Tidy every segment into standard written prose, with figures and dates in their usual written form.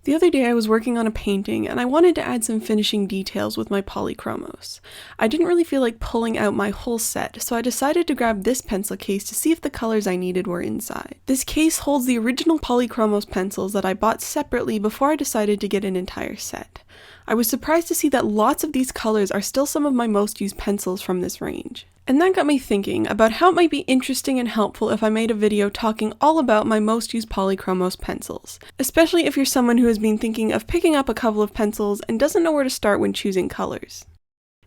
The other day I was working on a painting and I wanted to add some finishing details with my Polychromos. I didn't really feel like pulling out my whole set, so I decided to grab this pencil case to see if the colors I needed were inside. This case holds the original Polychromos pencils that I bought separately before I decided to get an entire set. I was surprised to see that lots of these colors are still some of my most used pencils from this range. And that got me thinking about how it might be interesting and helpful if I made a video talking all about my most used Polychromos pencils, especially if you're someone who has been thinking of picking up a couple of pencils and doesn't know where to start when choosing colors.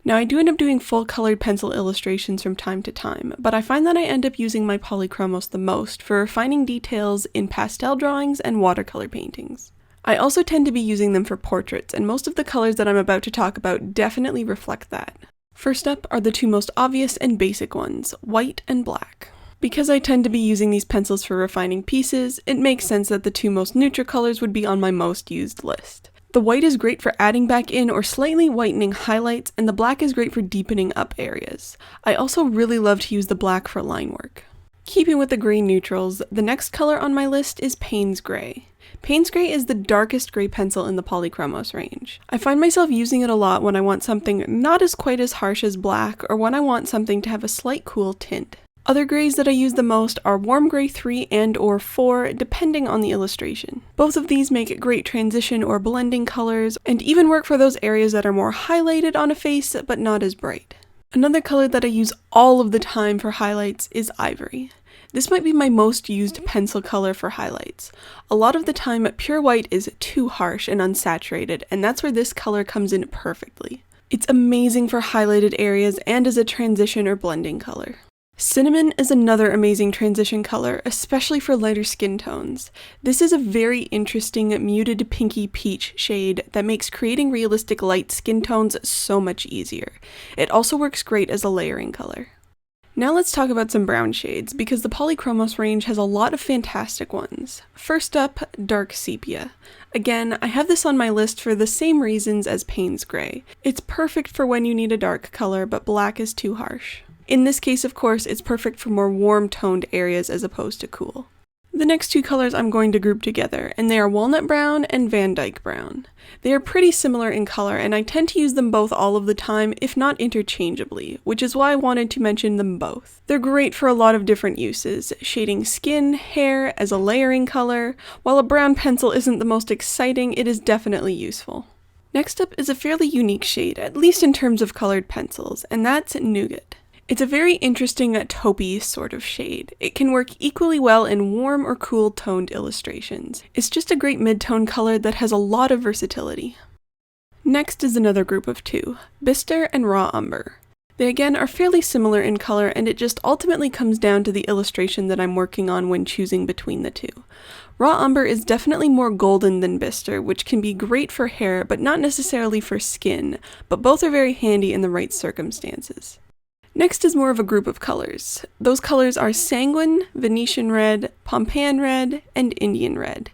Now, I do end up doing full colored pencil illustrations from time to time, but I find that I end up using my Polychromos the most for refining details in pastel drawings and watercolor paintings. I also tend to be using them for portraits, and most of the colors that I'm about to talk about definitely reflect that. First up are the two most obvious and basic ones, white and black. Because I tend to be using these pencils for refining pieces, it makes sense that the two most neutral colors would be on my most used list. The white is great for adding back in or slightly whitening highlights, and the black is great for deepening up areas. I also really love to use the black for line work. Keeping with the gray neutrals, the next color on my list is Payne's Gray. Payne's Gray is the darkest gray pencil in the Polychromos range. I find myself using it a lot when I want something not as quite as harsh as black, or when I want something to have a slight cool tint. Other grays that I use the most are Warm Gray 3 and/or 4, depending on the illustration. Both of these make great transition or blending colors, and even work for those areas that are more highlighted on a face, but not as bright. Another color that I use all of the time for highlights is Ivory. This might be my most used pencil color for highlights. A lot of the time, pure white is too harsh and unsaturated, and that's where this color comes in perfectly. It's amazing for highlighted areas and as a transition or blending color. Cinnamon is another amazing transition color, especially for lighter skin tones. This is a very interesting muted pinky peach shade that makes creating realistic light skin tones so much easier. It also works great as a layering color. Now let's talk about some brown shades, because the Polychromos range has a lot of fantastic ones. First up, Dark Sepia. Again, I have this on my list for the same reasons as Payne's Gray. It's perfect for when you need a dark color, but black is too harsh. In this case, of course, it's perfect for more warm-toned areas as opposed to cool. The next two colors I'm going to group together, and they are Walnut Brown and Van Dyke Brown. They are pretty similar in color, and I tend to use them both all of the time, if not interchangeably, which is why I wanted to mention them both. They're great for a lot of different uses, shading skin, hair, as a layering color. While a brown pencil isn't the most exciting, it is definitely useful. Next up is a fairly unique shade, at least in terms of colored pencils, and that's Nougat. It's a very interesting taupey sort of shade. It can work equally well in warm or cool toned illustrations. It's just a great mid-tone color that has a lot of versatility. Next is another group of two, Bister and Raw Umber. They again are fairly similar in color, and it just ultimately comes down to the illustration that I'm working on when choosing between the two. Raw Umber is definitely more golden than Bister, which can be great for hair but not necessarily for skin, but both are very handy in the right circumstances. Next is more of a group of colors. Those colors are Sanguine, Venetian Red, Pompeian Red, and Indian Red.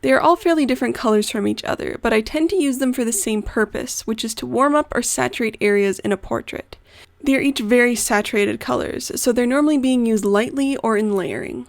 They are all fairly different colors from each other, but I tend to use them for the same purpose, which is to warm up or saturate areas in a portrait. They are each very saturated colors, so they're normally being used lightly or in layering.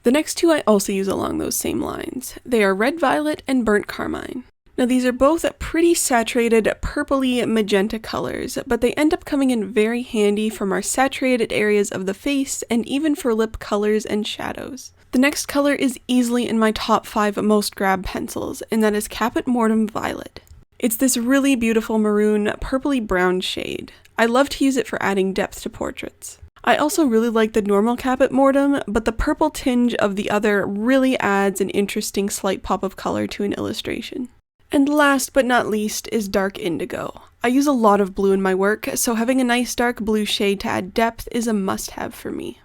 The next two I also use along those same lines. They are Red Violet and Burnt Carmine. Now these are both pretty saturated purpley magenta colors, but they end up coming in very handy from our saturated areas of the face and even for lip colors and shadows. The next color is easily in my top 5 most grabbed pencils, and that is Caput Mortuum Violet. It's this really beautiful maroon, purpley brown shade. I love to use it for adding depth to portraits. I also really like the normal Caput Mortuum, but the purple tinge of the other really adds an interesting slight pop of color to an illustration. And last but not least is Dark Indigo. I use a lot of blue in my work, so having a nice dark blue shade to add depth is a must-have for me.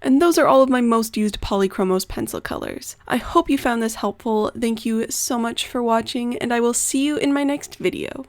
And those are all of my most used Polychromos pencil colors. I hope you found this helpful. Thank you so much for watching, and I will see you in my next video.